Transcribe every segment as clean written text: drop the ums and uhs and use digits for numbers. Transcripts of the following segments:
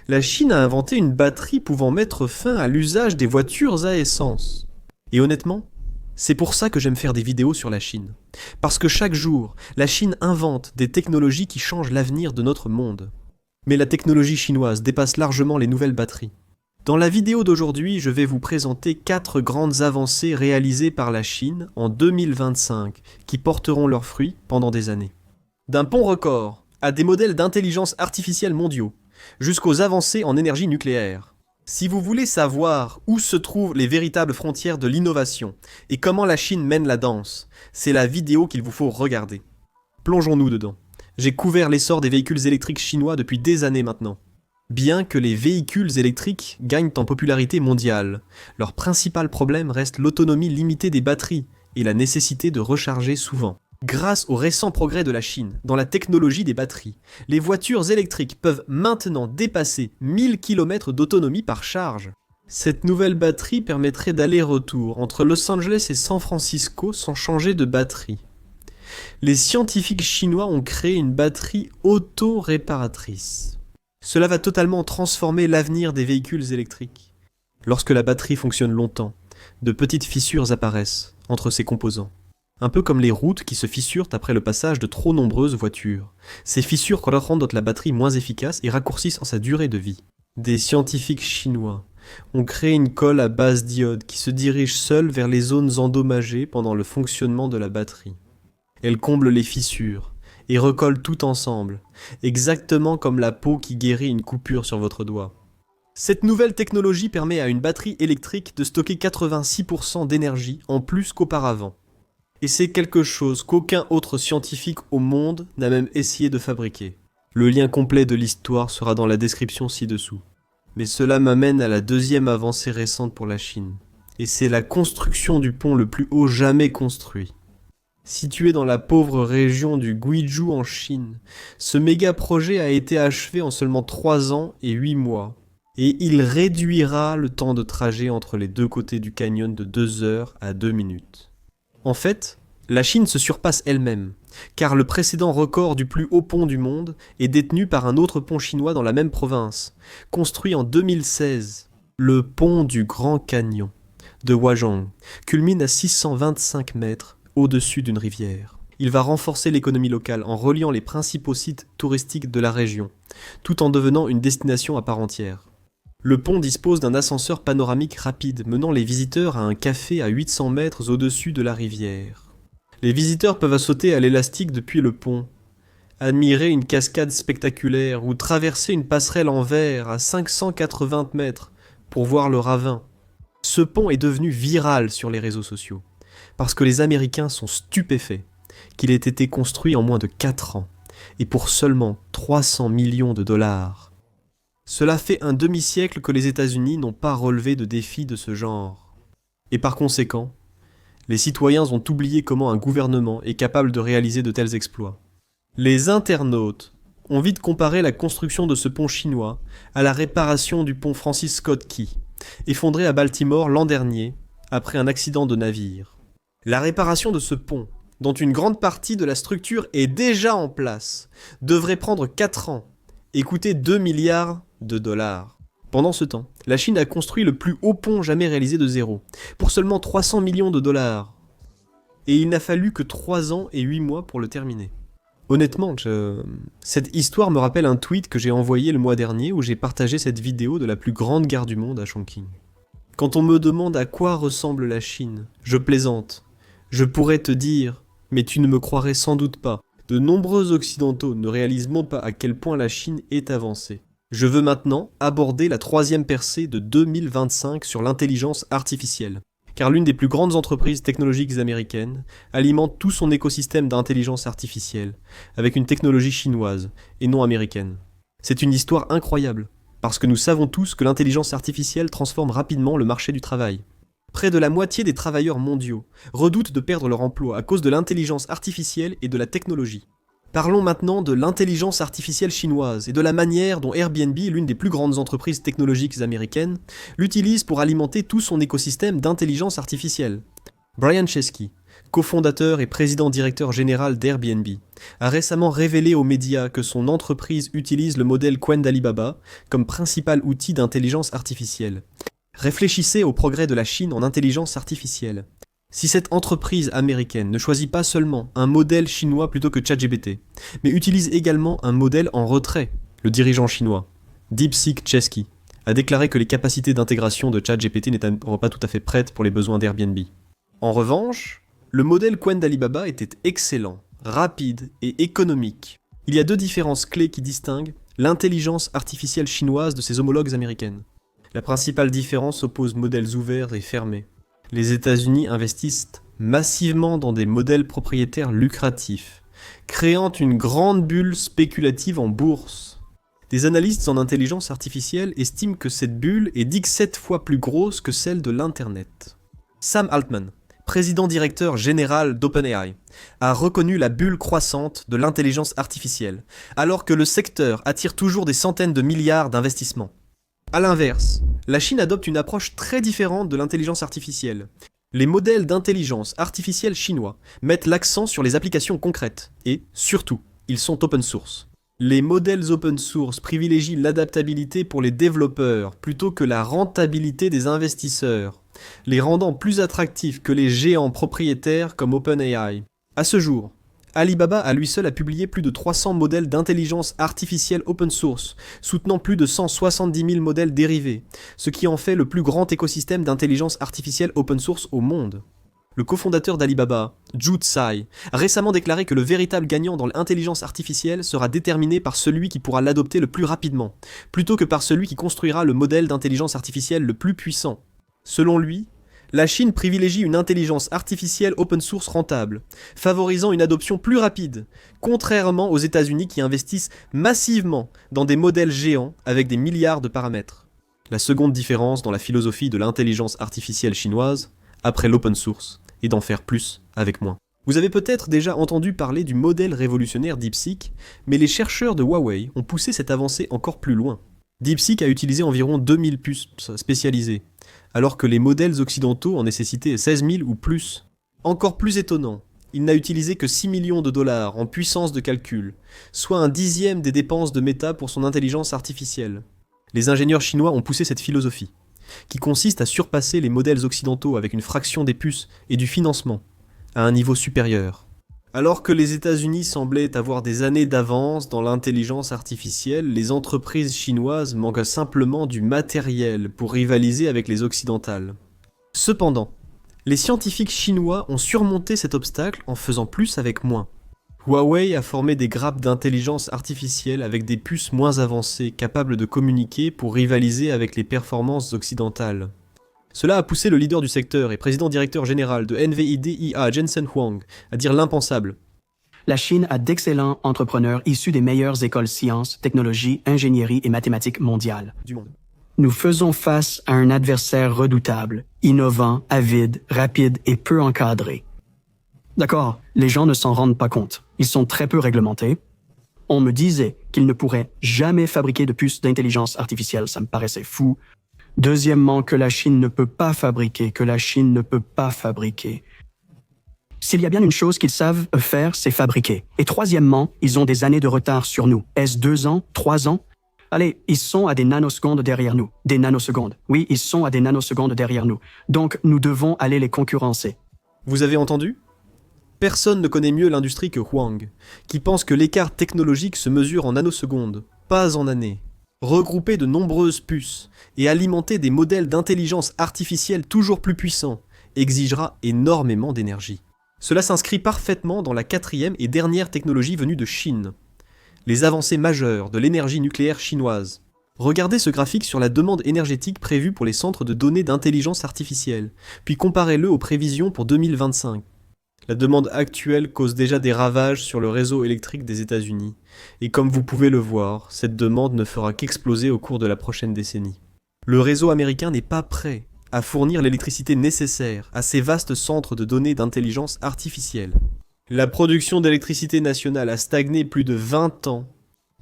La Chine a inventé une batterie pouvant mettre fin à l'usage des voitures à essence. Et honnêtement, c'est pour ça que j'aime faire des vidéos sur la Chine. Parce que chaque jour, la Chine invente des technologies qui changent l'avenir de notre monde. Mais la technologie chinoise dépasse largement les nouvelles batteries. Dans la vidéo d'aujourd'hui, je vais vous présenter 4 grandes avancées réalisées par la Chine en 2025 qui porteront leurs fruits pendant des années. D'un pont record à des modèles d'intelligence artificielle mondiaux, jusqu'aux avancées en énergie nucléaire. Si vous voulez savoir où se trouvent les véritables frontières de l'innovation et comment la Chine mène la danse, c'est la vidéo qu'il vous faut regarder. Plongeons-nous dedans. J'ai couvert l'essor des véhicules électriques chinois depuis des années maintenant. Bien que les véhicules électriques gagnent en popularité mondiale, leur principal problème reste l'autonomie limitée des batteries et la nécessité de recharger souvent. Grâce aux récents progrès de la Chine dans la technologie des batteries, les voitures électriques peuvent maintenant dépasser 1000 km d'autonomie par charge. Cette nouvelle batterie permettrait d'aller-retour entre Los Angeles et San Francisco sans changer de batterie. Les scientifiques chinois ont créé une batterie auto-réparatrice. Cela va totalement transformer l'avenir des véhicules électriques. Lorsque la batterie fonctionne longtemps, de petites fissures apparaissent entre ses composants. Un peu comme les routes qui se fissurent après le passage de trop nombreuses voitures. Ces fissures rendent la batterie moins efficace et raccourcissent sa durée de vie. Des scientifiques chinois ont créé une colle à base d'iode qui se dirige seule vers les zones endommagées pendant le fonctionnement de la batterie. Elle comble les fissures et recolle tout ensemble, exactement comme la peau qui guérit une coupure sur votre doigt. Cette nouvelle technologie permet à une batterie électrique de stocker 86% d'énergie en plus qu'auparavant. Et c'est quelque chose qu'aucun autre scientifique au monde n'a même essayé de fabriquer. Le lien complet de l'histoire sera dans la description ci-dessous. Mais cela m'amène à la deuxième avancée récente pour la Chine. Et c'est la construction du pont le plus haut jamais construit. Situé dans la pauvre région du Guizhou en Chine, ce méga projet a été achevé en seulement 3 ans et 8 mois. Et il réduira le temps de trajet entre les deux côtés du canyon de 2 heures à 2 minutes. En fait, la Chine se surpasse elle-même, car le précédent record du plus haut pont du monde est détenu par un autre pont chinois dans la même province, construit en 2016. Le pont du Grand Canyon de Huazhong culmine à 625 mètres au-dessus d'une rivière. Il va renforcer l'économie locale en reliant les principaux sites touristiques de la région, tout en devenant une destination à part entière. Le pont dispose d'un ascenseur panoramique rapide menant les visiteurs à un café à 800 mètres au-dessus de la rivière. Les visiteurs peuvent sauter à l'élastique depuis le pont, admirer une cascade spectaculaire ou traverser une passerelle en verre à 580 mètres pour voir le ravin. Ce pont est devenu viral sur les réseaux sociaux parce que les Américains sont stupéfaits qu'il ait été construit en moins de 4 ans et pour seulement 300 millions de dollars. Cela fait un demi-siècle que les États-Unis n'ont pas relevé de défis de ce genre. Et par conséquent, les citoyens ont oublié comment un gouvernement est capable de réaliser de tels exploits. Les internautes ont vite comparé la construction de ce pont chinois à la réparation du pont Francis Scott Key, effondré à Baltimore l'an dernier après un accident de navire. La réparation de ce pont, dont une grande partie de la structure est déjà en place, devrait prendre 4 ans et coûter 2 milliards de dollars. Pendant ce temps, la Chine a construit le plus haut pont jamais réalisé de zéro, pour seulement 300 millions de dollars. Et il n'a fallu que 3 ans et 8 mois pour le terminer. Honnêtement, cette histoire me rappelle un tweet que j'ai envoyé le mois dernier où j'ai partagé cette vidéo de la plus grande gare du monde à Chongqing. Quand on me demande à quoi ressemble la Chine, je plaisante. Je pourrais te dire, mais tu ne me croirais sans doute pas. De nombreux occidentaux ne réalisent même pas à quel point la Chine est avancée. Je veux maintenant aborder la 3e percée de 2025 sur l'intelligence artificielle. Car l'une des plus grandes entreprises technologiques américaines alimente tout son écosystème d'intelligence artificielle avec une technologie chinoise et non américaine. C'est une histoire incroyable, parce que nous savons tous que l'intelligence artificielle transforme rapidement le marché du travail. Près de la moitié des travailleurs mondiaux redoutent de perdre leur emploi à cause de l'intelligence artificielle et de la technologie. Parlons maintenant de l'intelligence artificielle chinoise et de la manière dont Airbnb, l'une des plus grandes entreprises technologiques américaines, l'utilise pour alimenter tout son écosystème d'intelligence artificielle. Brian Chesky, cofondateur et président-directeur général d'Airbnb, a récemment révélé aux médias que son entreprise utilise le modèle Qwen d'Alibaba comme principal outil d'intelligence artificielle. Réfléchissez au progrès de la Chine en intelligence artificielle. Si cette entreprise américaine ne choisit pas seulement un modèle chinois plutôt que ChatGPT, mais utilise également un modèle en retrait, le dirigeant chinois, DeepSeek Chesky, a déclaré que les capacités d'intégration de ChatGPT n'étaient pas tout à fait prêtes pour les besoins d'Airbnb. En revanche, le modèle Qwen d'Alibaba était excellent, rapide et économique. Il y a deux différences clés qui distinguent l'intelligence artificielle chinoise de ses homologues américaines. La principale différence oppose modèles ouverts et fermés. Les États-Unis investissent massivement dans des modèles propriétaires lucratifs, créant une grande bulle spéculative en bourse. Des analystes en intelligence artificielle estiment que cette bulle est 17 fois plus grosse que celle de l'Internet. Sam Altman, président-directeur général d'OpenAI, a reconnu la bulle croissante de l'intelligence artificielle, alors que le secteur attire toujours des centaines de milliards d'investissements. A l'inverse, la Chine adopte une approche très différente de l'intelligence artificielle. Les modèles d'intelligence artificielle chinois mettent l'accent sur les applications concrètes et, surtout, ils sont open source. Les modèles open source privilégient l'adaptabilité pour les développeurs plutôt que la rentabilité des investisseurs, les rendant plus attractifs que les géants propriétaires comme OpenAI. À ce jour, Alibaba à lui seul a publié plus de 300 modèles d'intelligence artificielle open source, soutenant plus de 170 000 modèles dérivés, ce qui en fait le plus grand écosystème d'intelligence artificielle open source au monde. Le cofondateur d'Alibaba, Zhu Tsai, a récemment déclaré que le véritable gagnant dans l'intelligence artificielle sera déterminé par celui qui pourra l'adopter le plus rapidement, plutôt que par celui qui construira le modèle d'intelligence artificielle le plus puissant. Selon lui, la Chine privilégie une intelligence artificielle open source rentable, favorisant une adoption plus rapide, contrairement aux États-Unis qui investissent massivement dans des modèles géants avec des milliards de paramètres. La seconde différence dans la philosophie de l'intelligence artificielle chinoise, après l'open source, est d'en faire plus avec moins. Vous avez peut-être déjà entendu parler du modèle révolutionnaire DeepSeek, mais les chercheurs de Huawei ont poussé cette avancée encore plus loin. DeepSeek a utilisé environ 2000 puces spécialisées, alors que les modèles occidentaux en nécessitaient 16 000 ou plus. Encore plus étonnant, il n'a utilisé que 6 millions de dollars en puissance de calcul, soit un dixième des dépenses de Meta pour son intelligence artificielle. Les ingénieurs chinois ont poussé cette philosophie, qui consiste à surpasser les modèles occidentaux avec une fraction des puces et du financement, à un niveau supérieur. Alors que les États-Unis semblaient avoir des années d'avance dans l'intelligence artificielle, les entreprises chinoises manquent simplement du matériel pour rivaliser avec les occidentales. Cependant, les scientifiques chinois ont surmonté cet obstacle en faisant plus avec moins. Huawei a formé des grappes d'intelligence artificielle avec des puces moins avancées capables de communiquer pour rivaliser avec les performances occidentales. Cela a poussé le leader du secteur et président-directeur général de NVIDIA, Jensen Huang, à dire l'impensable. La Chine a d'excellents entrepreneurs issus des meilleures écoles sciences, technologies, ingénierie et mathématiques mondiales. Du monde. Nous faisons face à un adversaire redoutable, innovant, avide, rapide et peu encadré. D'accord, les gens ne s'en rendent pas compte. Ils sont très peu réglementés. On me disait qu'ils ne pourraient jamais fabriquer de puces d'intelligence artificielle, ça me paraissait fou. Deuxièmement, que la Chine ne peut pas fabriquer. S'il y a bien une chose qu'ils savent faire, c'est fabriquer. Et troisièmement, ils ont des années de retard sur nous. Est-ce 2 ans, 3 ans? Allez, ils sont à des nanosecondes derrière nous. Des nanosecondes. Oui, ils sont à des nanosecondes derrière nous. Donc, nous devons aller les concurrencer. Vous avez entendu ? Personne ne connaît mieux l'industrie que Huang, qui pense que l'écart technologique se mesure en nanosecondes, pas en années. Regrouper de nombreuses puces et alimenter des modèles d'intelligence artificielle toujours plus puissants exigera énormément d'énergie. Cela s'inscrit parfaitement dans la 4e et dernière technologie venue de Chine, les avancées majeures de l'énergie nucléaire chinoise. Regardez ce graphique sur la demande énergétique prévue pour les centres de données d'intelligence artificielle, puis comparez-le aux prévisions pour 2025. La demande actuelle cause déjà des ravages sur le réseau électrique des États-Unis, et comme vous pouvez le voir, cette demande ne fera qu'exploser au cours de la prochaine décennie. Le réseau américain n'est pas prêt à fournir l'électricité nécessaire à ces vastes centres de données d'intelligence artificielle. La production d'électricité nationale a stagné plus de 20 ans.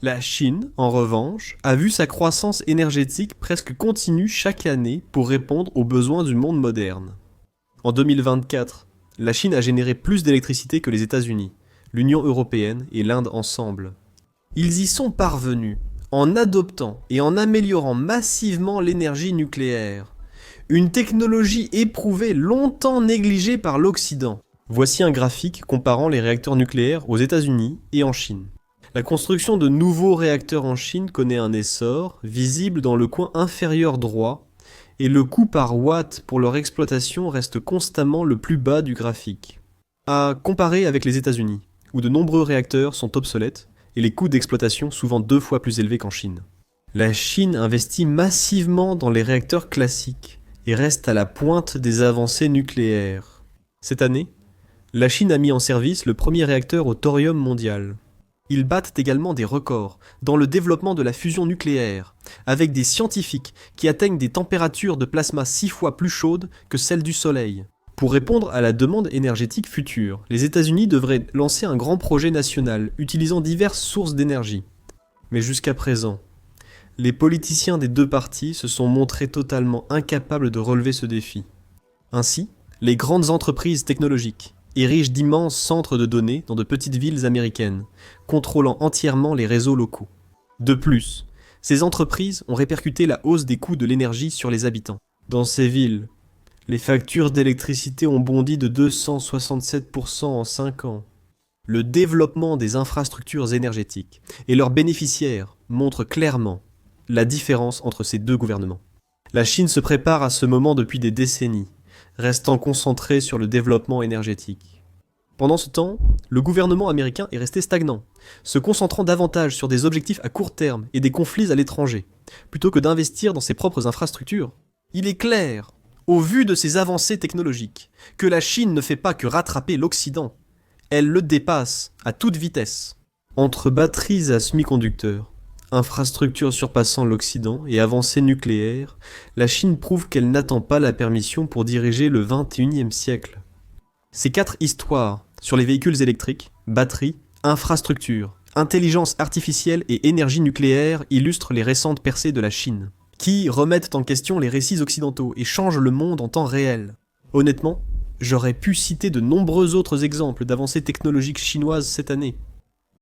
La Chine, en revanche, a vu sa croissance énergétique presque continue chaque année pour répondre aux besoins du monde moderne. En 2024, La Chine a généré plus d'électricité que les États-Unis, l'Union européenne et l'Inde ensemble. Ils y sont parvenus en adoptant et en améliorant massivement l'énergie nucléaire, une technologie éprouvée longtemps négligée par l'Occident. Voici un graphique comparant les réacteurs nucléaires aux États-Unis et en Chine. La construction de nouveaux réacteurs en Chine connaît un essor, visible dans le coin inférieur droit, et le coût par watt pour leur exploitation reste constamment le plus bas du graphique. À comparer avec les États-Unis, où de nombreux réacteurs sont obsolètes, et les coûts d'exploitation souvent 2 fois plus élevés qu'en Chine. La Chine investit massivement dans les réacteurs classiques, et reste à la pointe des avancées nucléaires. Cette année, la Chine a mis en service le premier réacteur au thorium mondial. Ils battent également des records dans le développement de la fusion nucléaire, avec des scientifiques qui atteignent des températures de plasma 6 fois plus chaudes que celles du Soleil. Pour répondre à la demande énergétique future, les États-Unis devraient lancer un grand projet national utilisant diverses sources d'énergie. Mais jusqu'à présent, les politiciens des deux partis se sont montrés totalement incapables de relever ce défi. Ainsi, les grandes entreprises technologiques érigent d'immenses centres de données dans de petites villes américaines, contrôlant entièrement les réseaux locaux. De plus, ces entreprises ont répercuté la hausse des coûts de l'énergie sur les habitants. Dans ces villes, les factures d'électricité ont bondi de 267% en 5 ans. Le développement des infrastructures énergétiques et leurs bénéficiaires montrent clairement la différence entre ces deux gouvernements. La Chine se prépare à ce moment depuis des décennies, restant concentrée sur le développement énergétique. Pendant ce temps, le gouvernement américain est resté stagnant, se concentrant davantage sur des objectifs à court terme et des conflits à l'étranger, plutôt que d'investir dans ses propres infrastructures. Il est clair, au vu de ces avancées technologiques, que la Chine ne fait pas que rattraper l'Occident. Elle le dépasse à toute vitesse. Entre batteries à semi-conducteurs, infrastructures surpassant l'Occident et avancées nucléaires, la Chine prouve qu'elle n'attend pas la permission pour diriger le XXIe siècle. Ces 4 histoires sur les véhicules électriques, batteries, infrastructures, intelligence artificielle et énergie nucléaire illustrent les récentes percées de la Chine, qui remettent en question les récits occidentaux et changent le monde en temps réel. Honnêtement, j'aurais pu citer de nombreux autres exemples d'avancées technologiques chinoises cette année,